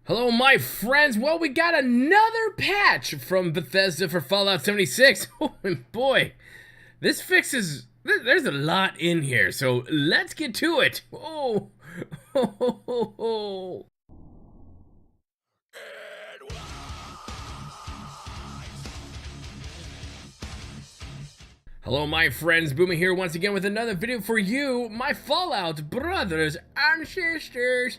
Hello, my friends. Well, we got another patch from Bethesda for Fallout 76. Oh, and boy, this fixes. There's a lot in here, so let's get to it. Oh, oh. Hello, my friends. Boomy here once again with another video for you, my Fallout brothers and sisters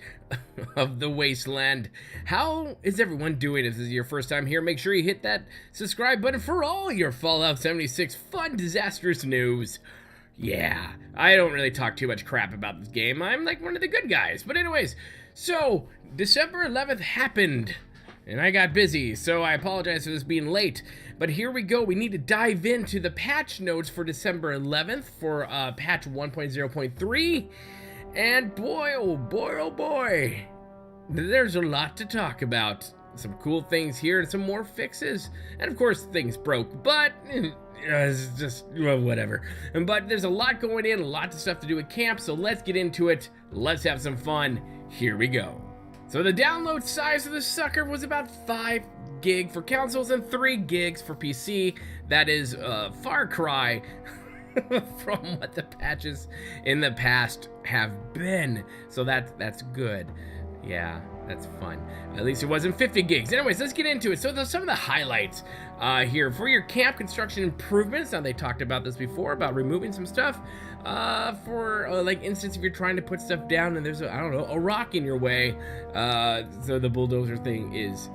of the wasteland. How is everyone doing? If this is your first time here, make sure you hit that subscribe button for all your Fallout 76 fun, disastrous news. Yeah, I don't really talk too much crap about this game. I'm like one of the good guys. But anyways, so December 11th happened. And I got busy, so I apologize for this being late. But here we go. We need to dive into the patch notes for December 11th for patch 1.0.3. And boy, oh boy, there's a lot to talk about. Some cool things here and some more fixes. And of course, things broke, but it's just, well, whatever. But there's a lot going in, lots of stuff to do with camp, so let's get into it. Let's have some fun. Here we go. So the download size of this sucker was about 5 gig for consoles and 3 gigs for PC. That is a far cry from what the patches in the past have been. So that's good. Yeah, that's fun. At least it wasn't 50 gigs. Anyways, let's get into it. So there's some of the highlights here for your camp construction improvements. Now, they talked about this before, about removing some stuff for like instance, if you're trying to put stuff down and there's a rock in your way, so the bulldozer thing is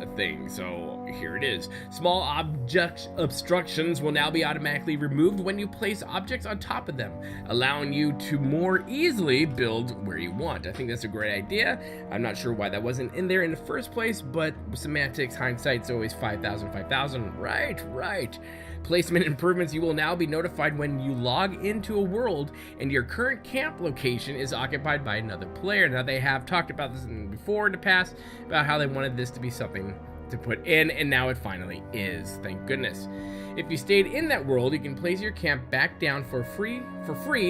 a thing. So here it is. Small object obstructions will now be automatically removed when you place objects on top of them, allowing you to more easily build where you want. I think that's a great idea. I'm not sure why that wasn't in there in the first place, but semantics, hindsight's always 5,000, right. Placement improvements. You will now be notified when you log into a world and your current camp location is occupied by another player. Now, they have talked about this before in the past, about how they wanted this to be something to put in, and now it finally is. Thank goodness. If you stayed in that world, you can place your camp back down for free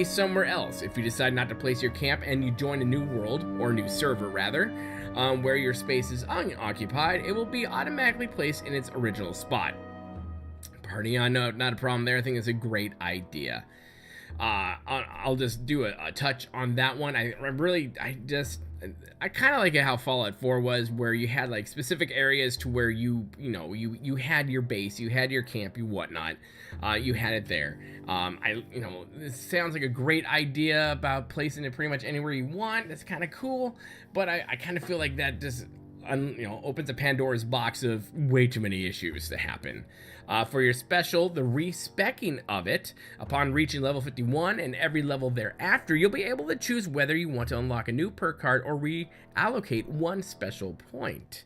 somewhere else. If you decide not to place your camp and you join a new world, or new server rather, where your space is unoccupied, it will be automatically placed in its original spot. Party on, no, not a problem there. I think it's a great idea. I'll just do a touch on that one. I kind of like it how Fallout 4 was, where you had like specific areas to where you had your base, you had your camp, you whatnot, you had it there. This sounds like a great idea about placing it pretty much anywhere you want. That's kind of cool, but I kind of feel like that just opens a Pandora's box of way too many issues to happen. For your special, the respecking of it, upon reaching level 51 and every level thereafter, you'll be able to choose whether you want to unlock a new perk card or reallocate one special point.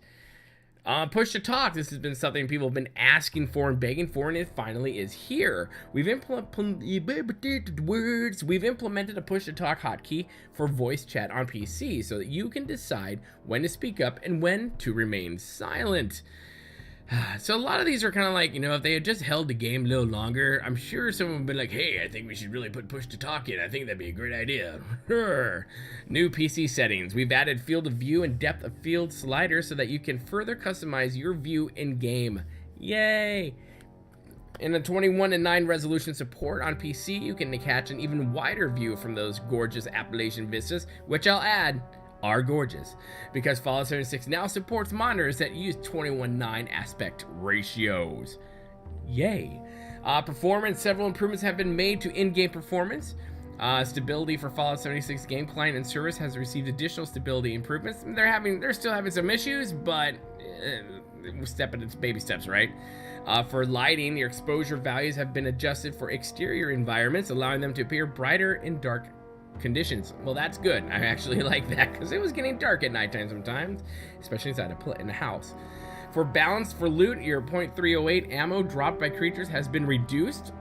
Push to talk. This has been something people have been asking for and begging for, and it finally is here. We've implemented a push to talk hotkey for voice chat on PC so that you can decide when to speak up and when to remain silent. So a lot of these are kind of like, if they had just held the game a little longer, I'm sure someone would be like, hey, I think we should really put push to talk in. I think that'd be a great idea. New PC settings. We've added field of view and depth of field sliders so that you can further customize your view in game. Yay! In a 21:9 resolution support on PC, you can catch an even wider view from those gorgeous Appalachian vistas, which I'll add are gorgeous, because Fallout 76 now supports monitors that use 21:9 aspect ratios. Yay. Performance. Several improvements have been made to in-game performance. Stability for Fallout 76 game client and service has received additional stability improvements. They're still having some issues, but stepping its baby steps, right? For lighting, your exposure values have been adjusted for exterior environments, allowing them to appear brighter in dark conditions. Well, that's good. I actually like that, because it was getting dark at nighttime sometimes, especially inside in the house. For balance for loot, your .308 ammo dropped by creatures has been reduced.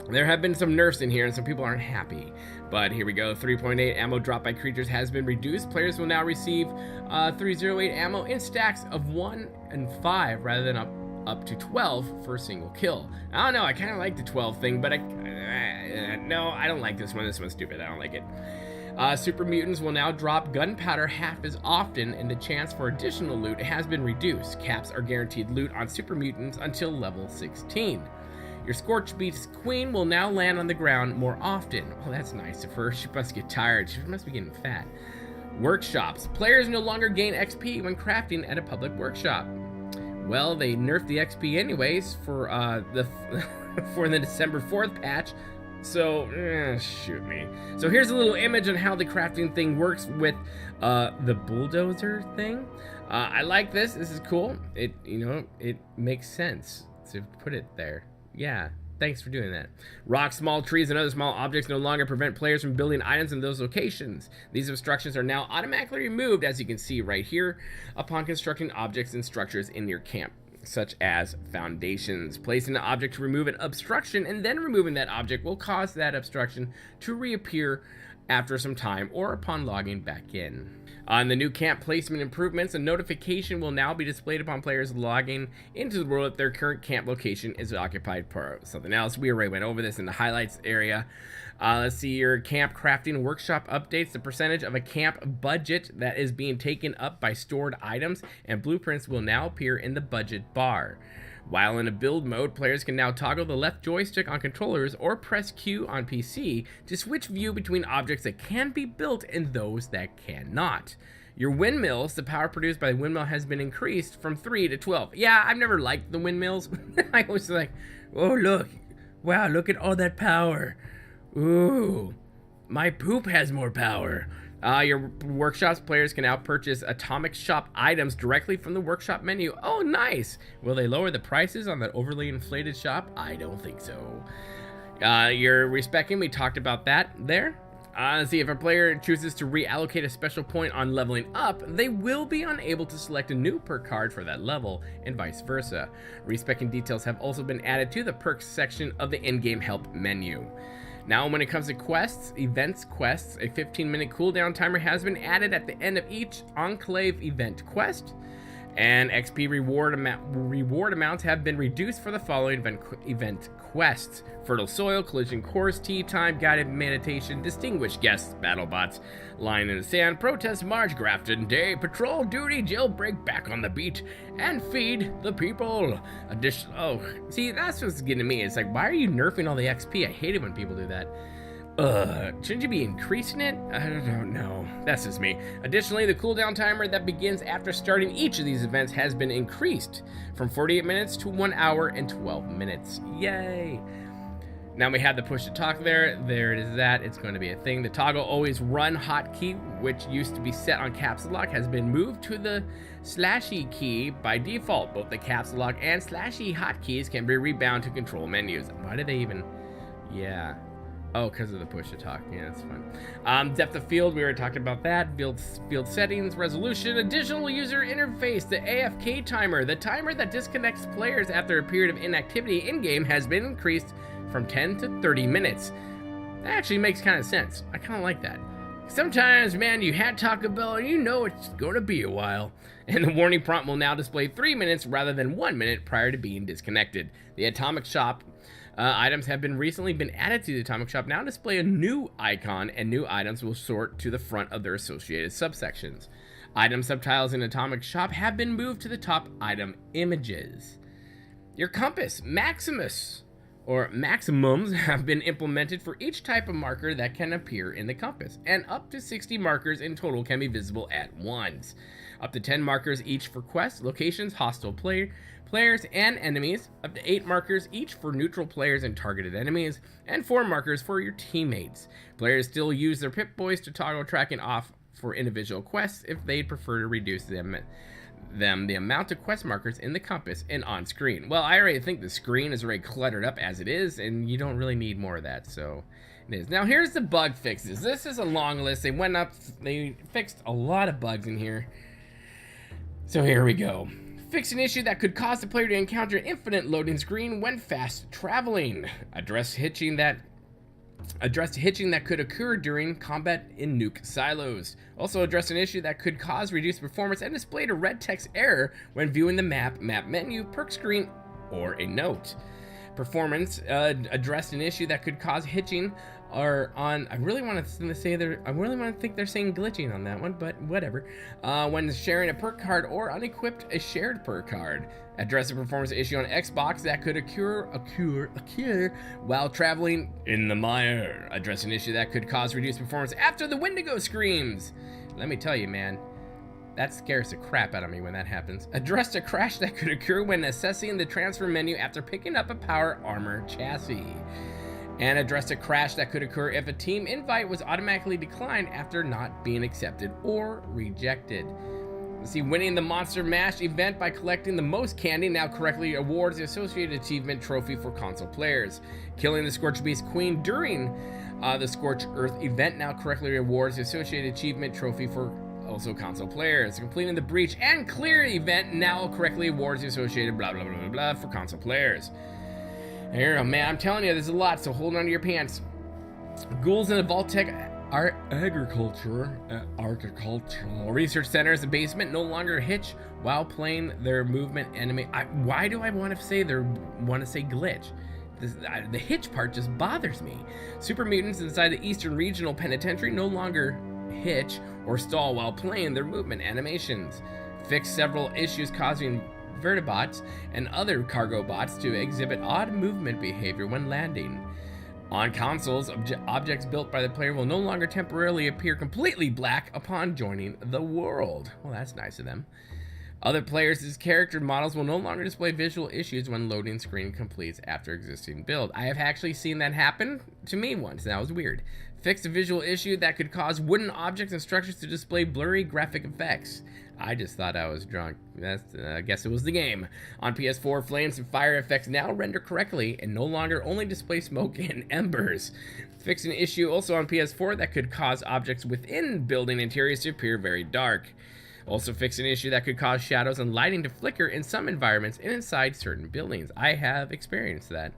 There have been some nerfs in here and some people aren't happy, but here we go. 3.8 ammo dropped by creatures has been reduced. Players will now receive 308 ammo in stacks of 1 and 5 rather than up to 12 for a single kill. I don't know, I kind of like the 12 thing, but no, I don't like this one. This one's stupid. I don't like it. Super mutants will now drop gunpowder half as often, and the chance for additional loot has been reduced. Caps are guaranteed loot on super mutants until level 16. Your Scorch Beast Queen will now land on the ground more often. Well, that's nice of her. She must get tired. She must be getting fat. Workshops. Players no longer gain XP when crafting at a public workshop. Well, they nerfed the XP anyways for the December 4th patch. So, shoot me. So here's a little image on how the crafting thing works with the bulldozer thing. I like this. This is cool. It makes sense to put it there. Yeah, thanks for doing that. Rocks, small trees, and other small objects no longer prevent players from building items in those locations. These obstructions are now automatically removed, as you can see right here, upon constructing objects and structures in your camp, such as foundations. Placing an object to remove an obstruction and then removing that object will cause that obstruction to reappear after some time or upon logging back in. On the new camp placement improvements, a notification will now be displayed upon players logging into the world that their current camp location is occupied for something else. We already went over this in the highlights area. Let's see your camp crafting workshop updates. The percentage of a camp budget that is being taken up by stored items and blueprints will now appear in the budget bar. While in a build mode, players can now toggle the left joystick on controllers or press Q on PC to switch view between objects that can be built and those that cannot. Your windmills, the power produced by the windmill has been increased from 3 to 12. Yeah, I've never liked the windmills. I was like, oh look, wow, look at all that power. Ooh, my poop has more power. Your workshops players can now purchase atomic shop items directly from the workshop menu. Oh, nice. Will they lower the prices on that overly inflated shop? I don't think so. Your respecking, we talked about that there. See, if a player chooses to reallocate a special point on leveling up, they will be unable to select a new perk card for that level, and vice versa. Respecking details have also been added to the perks section of the in-game help menu. Now, when it comes to quests, events quests, a 15-minute cooldown timer has been added at the end of each Enclave event quest, and XP reward amounts have been reduced for the following event quests: Fertile Soil, Collision Course, Tea Time, Guided Meditation, Distinguished Guests, BattleBots, Line in the Sand, Protest March, Grafton Day, Patrol Duty, Jailbreak, Back on the Beat, and Feed the People. See, that's what's getting me. It's like, why are you nerfing all the XP? I hate it when people do that. Shouldn't you be increasing it? I don't know. That's just me. Additionally, the cooldown timer that begins after starting each of these events has been increased from 48 minutes to 1 hour and 12 minutes. Yay! Now we have the push to talk there. There it is that. It's going to be a thing. The toggle always run hotkey, which used to be set on caps lock, has been moved to the /E key by default. Both the caps lock and /E hotkeys can be rebound to control menus. Why did they even... Yeah. Oh, because of the push to talk. Yeah, that's fun. Depth of field, we already talked about that. Field settings, resolution, additional user interface, the AFK timer. The timer that disconnects players after a period of inactivity in-game has been increased from 10 to 30 minutes. That actually makes kind of sense. I kind of like that. Sometimes, man, you had Taco Bell and you know it's going to be a while. And the warning prompt will now display 3 minutes rather than 1 minute prior to being disconnected. The Atomic Shop items have recently been added to the Atomic Shop. Now display a new icon, and new items will sort to the front of their associated subsections. Item subtitles in Atomic Shop have been moved to the top item images. Your compass, maximums have been implemented for each type of marker that can appear in the compass, and up to 60 markers in total can be visible at once. Up to 10 markers each for quests, locations, hostile players, and enemies. Up to 8 markers each for neutral players and targeted enemies, and 4 markers for your teammates. Players still use their Pip-Boys to toggle tracking off for individual quests if they'd prefer to reduce the amount of quest markers in the compass and on screen. Well, I already think the screen is already cluttered up as it is, and you don't really need more of that, so it is. Now here's the bug fixes. This is a long list. They fixed a lot of bugs in here. So here we go. Fix an issue that could cause the player to encounter an infinite loading screen when fast traveling. Address hitching that could occur during combat in nuke silos. Also address an issue that could cause reduced performance and displayed a red text error when viewing the map menu, perk screen, or a note. Performance addressed an issue that could cause hitching are on. I really want to say I really want to think they're saying glitching on that one, but whatever. When sharing a perk card or unequipped a shared perk card. Address a performance issue on Xbox that could occur while traveling in the mire. Address an issue that could cause reduced performance after the Wendigo screams. Let me tell you, man, that scares the crap out of me when that happens. Address a crash that could occur when accessing the transfer menu after picking up a power armor chassis. And address a crash that could occur if a team invite was automatically declined after not being accepted or rejected. See, winning the Monster Mash event by collecting the most candy now correctly awards the associated achievement trophy for console players. Killing the Scorched Beast Queen during the Scorched Earth event now correctly awards the associated achievement trophy for also console players. Completing the Breach and Clear event now correctly awards the associated blah blah blah blah blah for console players. Here, man, I'm telling you, there's a lot, so hold on to your pants. Ghouls in the Vault-Tec agricultural research centers, the basement no longer hitch while playing their movement enemy. Why do I want to say glitch? The hitch part just bothers me. Super mutants inside the Eastern Regional Penitentiary no longer hitch or stall while playing their movement animations. Fix several issues causing vertibots and other cargo bots to exhibit odd movement behavior when landing. On consoles, objects built by the player will no longer temporarily appear completely black upon joining the world. Well, that's nice of them. Other players' character models will no longer display visual issues when loading screen completes after existing build. I have actually seen that happen to me once. That was weird. Fixed a visual issue that could cause wooden objects and structures to display blurry graphic effects. I just thought I was drunk. I guess it was the game. On PS4, flames and fire effects now render correctly and no longer only display smoke and embers. Fixed an issue also on PS4 that could cause objects within building interiors to appear very dark. Also fixed an issue that could cause shadows and lighting to flicker in some environments and inside certain buildings. I have experienced that.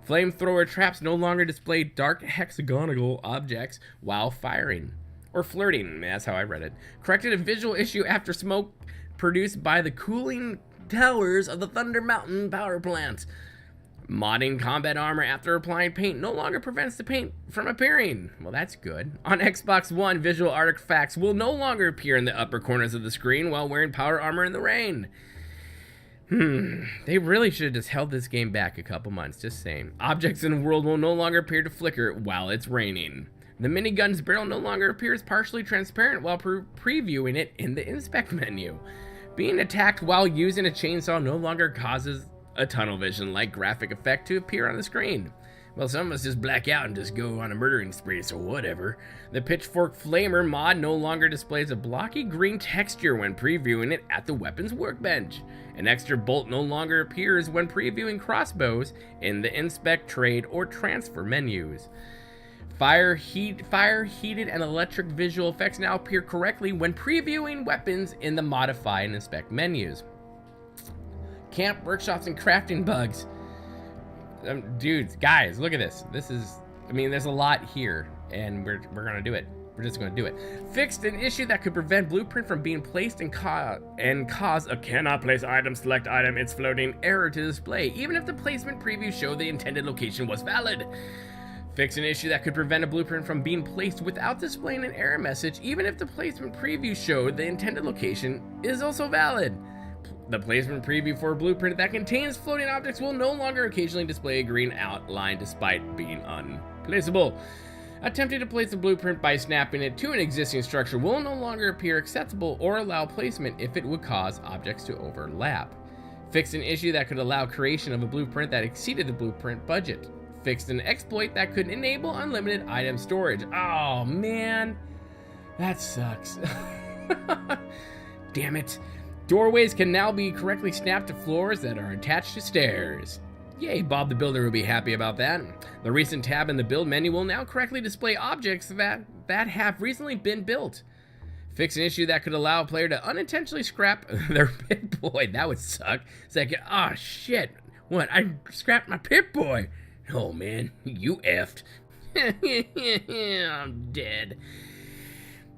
Flamethrower traps no longer display dark hexagonal objects while firing. Or flirting, that's how I read it. Corrected a visual issue after smoke produced by the cooling towers of the Thunder Mountain power plant. Modding combat armor after applying paint no longer prevents the paint from appearing. Well, that's good. On Xbox One, visual artifacts will no longer appear in the upper corners of the screen while wearing power armor in the rain. They really should have just held this game back a couple months, just saying. Objects in the world will no longer appear to flicker while it's raining. The minigun's barrel no longer appears partially transparent while previewing it in the inspect menu. Being attacked while using a chainsaw no longer causes a tunnel vision-like graphic effect to appear on the screen. Well, some of us just black out and just go on a murdering spree, so whatever. The Pitchfork Flamer mod no longer displays a blocky green texture when previewing it at the weapons workbench. An extra bolt no longer appears when previewing crossbows in the inspect, trade, or transfer menus. Fire, heated, and electric visual effects now appear correctly when previewing weapons in the modify and inspect menus. Camp workshops and crafting bugs. Dudes, guys, look at this. There's a lot here, and we're gonna do it. We're just gonna do it. Fixed an issue that could prevent Blueprint from being placed and cause a cannot place item, select item, it's floating error to display, even if the placement preview showed the intended location was valid. Fix an issue that could prevent a blueprint from being placed without displaying an error message, even if the placement preview showed the intended location is also valid. The placement preview for a blueprint that contains floating objects will no longer occasionally display a green outline despite being unplaceable. Attempting to place a blueprint by snapping it to an existing structure will no longer appear acceptable or allow placement if it would cause objects to overlap. Fixed an issue that could allow creation of a blueprint that exceeded the blueprint budget. Fixed an exploit that could enable unlimited item storage. Oh man, that sucks. Damn it. Doorways can now be correctly snapped to floors that are attached to stairs. Yay, Bob the Builder will be happy about that. The recent tab in the build menu will now correctly display objects that have recently been built. Fix an issue that could allow a player to unintentionally scrap their Pip-Boy. That would suck. It's like, oh shit, what, I scrapped my Pip-Boy. Oh man, you effed. I'm dead.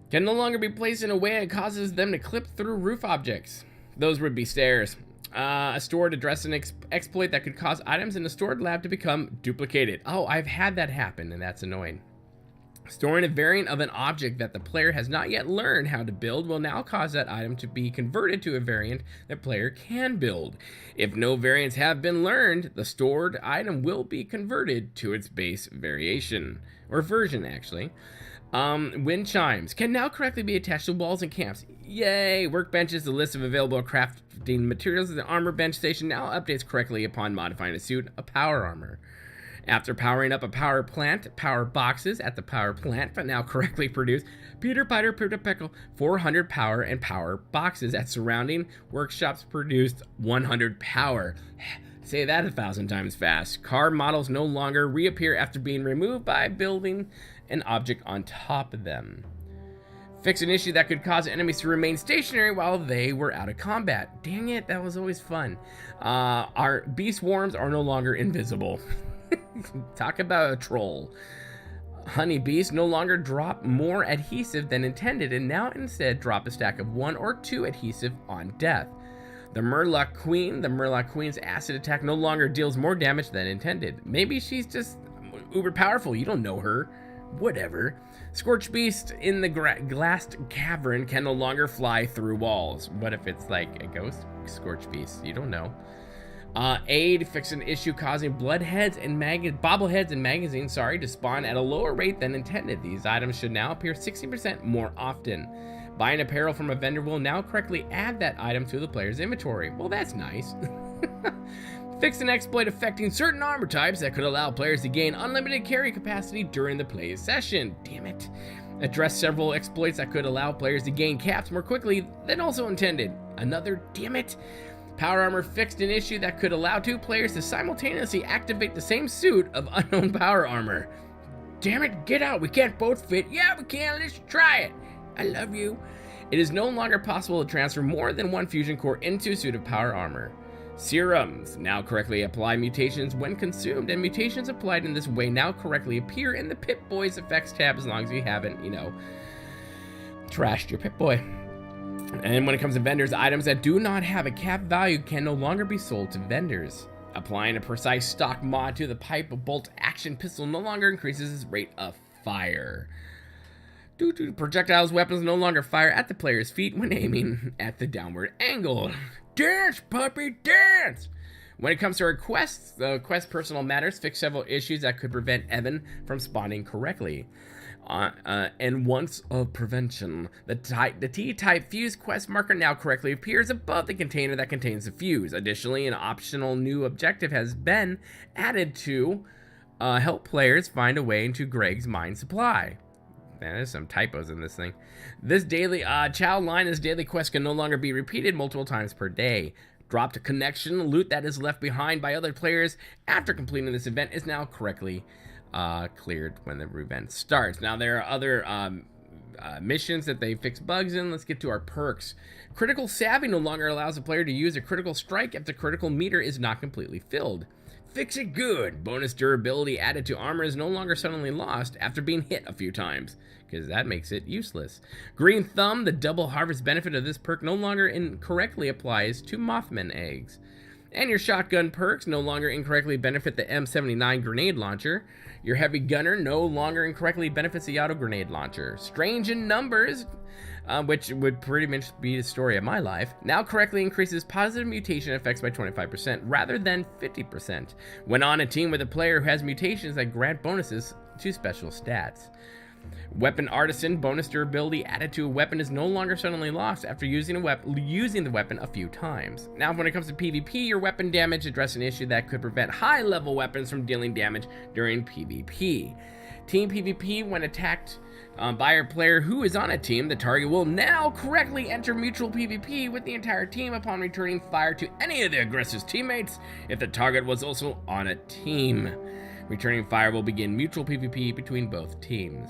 Can no longer be placed in a way that causes them to clip through roof objects. Those would be stairs. A stored address and exploit that could cause items in the stored lab to become duplicated. Oh, I've had that happen, and that's annoying. Storing a variant of an object that the player has not yet learned how to build will now cause that item to be converted to a variant that player can build. If no variants have been learned, the stored item will be converted to its base variation, or version actually. Wind chimes can now correctly be attached to walls and camps. Yay! Workbenches, the list of available crafting materials at the armor bench station now updates correctly upon modifying a suit of power armor. After powering up a power plant, power boxes at the power plant but now correctly produce Peter Pickle 400 power and power boxes at surrounding workshops produced 100 power. Say that 1,000 times fast. Car models no longer reappear after being removed by building an object on top of them. Fix an issue that could cause enemies to remain stationary while they were out of combat. Dang it, that was always fun. Our beast worms are no longer invisible. Talk about a troll. Honey beasts no longer drop more adhesive than intended and now instead drop a stack of 1 or 2 adhesive on death. The Murloc Queen's acid attack no longer deals more damage than intended. Maybe she's just uber powerful, you don't know her. Whatever. Scorch Beast in the glassed cavern can no longer fly through walls. What if it's like a ghost Scorch Beast? You don't know. Aid fix an issue causing bobbleheads and magazines, to spawn at a lower rate than intended. These items should now appear 60% more often. Buying apparel from a vendor will now correctly add that item to the player's inventory. Well, that's nice. Fix an exploit affecting certain armor types that could allow players to gain unlimited carry capacity during the play session. Damn it. Address several exploits that could allow players to gain caps more quickly than also intended. Another damn it. Power armor fixed an issue that could allow 2 players to simultaneously activate the same suit of unknown power armor. Damn it, get out, we can't both fit. Yeah, we can, let's try it. I love you. It is no longer possible to transfer more than 1 fusion core into a suit of power armor. Serums now correctly apply mutations when consumed, and mutations applied in this way now correctly appear in the Pip-Boy's effects tab as long as you haven't, trashed your Pip-Boy. And when it comes to vendors, items that do not have a cap value can no longer be sold to vendors. Applying a precise stock mod to the pipe bolt action pistol no longer increases its rate of fire. Projectiles weapons no longer fire at the player's feet when aiming at the downward angle. Dance, puppy, dance! When it comes to our quests, the quest personal matters fix several issues that could prevent Evan from spawning correctly. And once of prevention, the T-type fuse quest marker now correctly appears above the container that contains the fuse. Additionally, an optional new objective has been added to help players find a way into Greg's mine supply. Man, there's some typos in this thing. This daily Chow Linus daily quest can no longer be repeated multiple times per day. Dropped connection loot that is left behind by other players after completing this event is now correctly cleared when the event starts. Now there are other missions that they fix bugs in. Let's get to our perks. Critical Savvy no longer allows a player to use a critical strike if the critical meter is not completely filled. Fix it good. Bonus durability added to armor is no longer suddenly lost after being hit a few times, because that makes it useless. Green Thumb, the double harvest benefit of this perk no longer incorrectly applies to Mothman eggs. And your shotgun perks no longer incorrectly benefit the M79 grenade launcher. Your heavy gunner no longer incorrectly benefits the auto grenade launcher. Strange in numbers, which would pretty much be the story of my life, now correctly increases positive mutation effects by 25% rather than 50% when on a team with a player who has mutations that grant bonuses to special stats. Weapon Artisan bonus durability added to a weapon is no longer suddenly lost after using the weapon a few times. Now when it comes to PvP, your weapon damage addresses an issue that could prevent high level weapons from dealing damage during PvP. Team PvP, when attacked by a player who is on a team, the target will now correctly enter mutual PvP with the entire team upon returning fire to any of the aggressor's teammates if the target was also on a team. Returning fire will begin mutual PvP between both teams.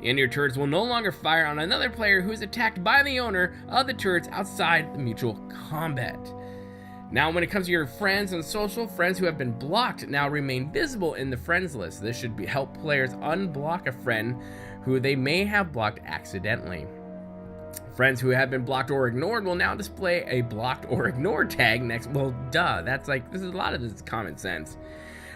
And your turrets will no longer fire on another player who is attacked by the owner of the turrets outside the mutual combat. Now, when it comes to your friends and social, friends who have been blocked now remain visible in the friends list. This should help players unblock a friend who they may have blocked accidentally. Friends who have been blocked or ignored will now display a blocked or ignored tag next. Well, duh, this is a lot of this is common sense.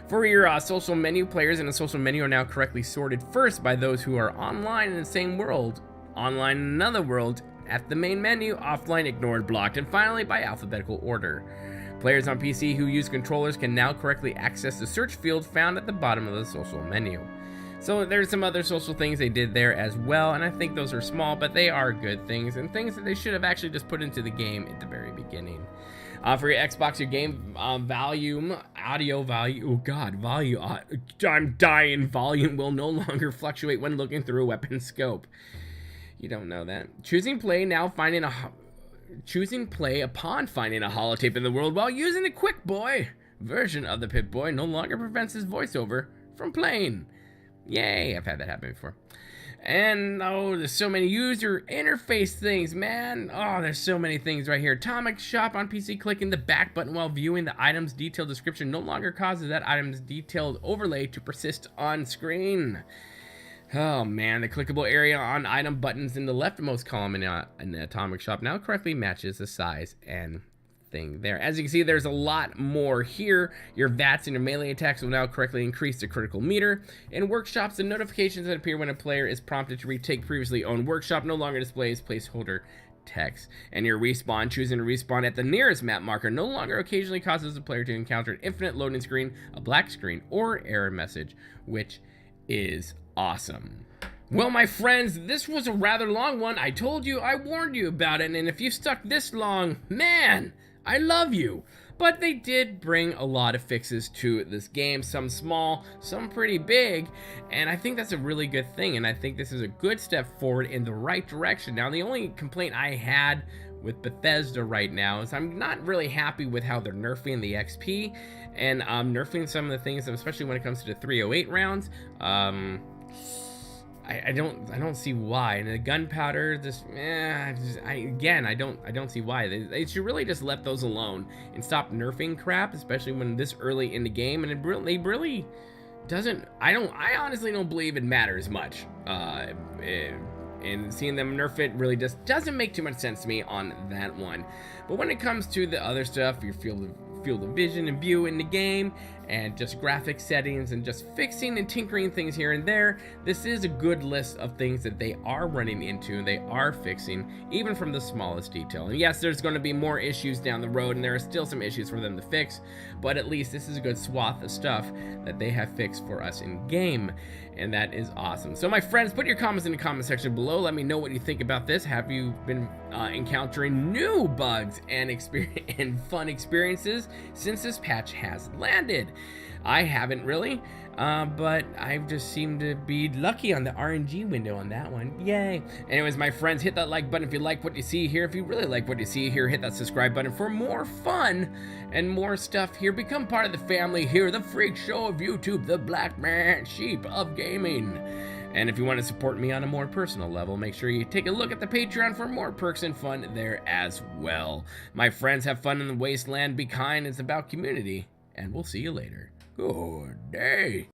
For your social menu, players in a social menu are now correctly sorted first by those who are online in the same world, online in another world, at the main menu, offline, ignored, blocked, and finally by alphabetical order. Players on PC who use controllers can now correctly access the search field found at the bottom of the social menu. So there's some other social things they did there as well, and I think those are small, but they are good things, and things that they should have actually just put into the game at the very beginning. For your Xbox, your game volume, audio volume, oh god, volume, I'm dying, volume will no longer fluctuate when looking through a weapon scope. You don't know that. Choosing play upon finding a holotape in the world while using the Quick Boy version of the Pip-Boy no longer prevents his voiceover from playing. Yay, I've had that happen before. And oh, there's so many user interface things, man. Oh, there's so many things right here. Atomic Shop on PC, clicking the back button while viewing the item's detailed description no longer causes that item's detailed overlay to persist on screen. Oh man, the clickable area on item buttons in the leftmost column in the Atomic Shop now correctly matches the size and thing there. As you can see, there's a lot more here. Your VATs and your melee attacks will now correctly increase the critical meter. In workshops, the notifications that appear when a player is prompted to retake previously owned workshop no longer displays placeholder text. And your respawn, choosing to respawn at the nearest map marker no longer occasionally causes the player to encounter an infinite loading screen, a black screen, or error message, which is awesome. Well, my friends, this was a rather long one. I told you, I warned you about it, and if you stuck this long, man, I love you. But they did bring a lot of fixes to this game, some small, some pretty big, and I think that's a really good thing, and I think this is a good step forward in the right direction. Now, the only complaint I had with Bethesda right now is I'm not really happy with how they're nerfing the XP, and nerfing some of the things, especially when it comes to the 308 rounds. I don't see why. And the gunpowder, I don't see why. They should really just let those alone and stop nerfing crap, especially when this early in the game. And they really doesn't. I honestly don't believe it matters much. And seeing them nerf it really just doesn't make too much sense to me on that one. But when it comes to the other stuff, your field of vision and view in the game, and just graphic settings and just fixing and tinkering things here and there, this is a good list of things that they are running into and they are fixing, even from the smallest detail. And yes, there's going to be more issues down the road, and there are still some issues for them to fix, but at least this is a good swath of stuff that they have fixed for us in game, and that is awesome. So my friends, put your comments in the comment section below. Let me know what you think about this. Have you been encountering new bugs and fun experiences since this patch has landed? I haven't really, but I've just seemed to be lucky on the RNG window on that one. Yay. Anyways, my friends, hit that like button if you like what you see here. If you really like what you see here, hit that subscribe button for more fun and more stuff here. Become part of the family here, the freak show of YouTube, the black man sheep of gaming. And if you want to support me on a more personal level, make sure you take a look at the Patreon for more perks and fun there as well. My friends, have fun in the wasteland, be kind, it's about community, and we'll see you later. Good day.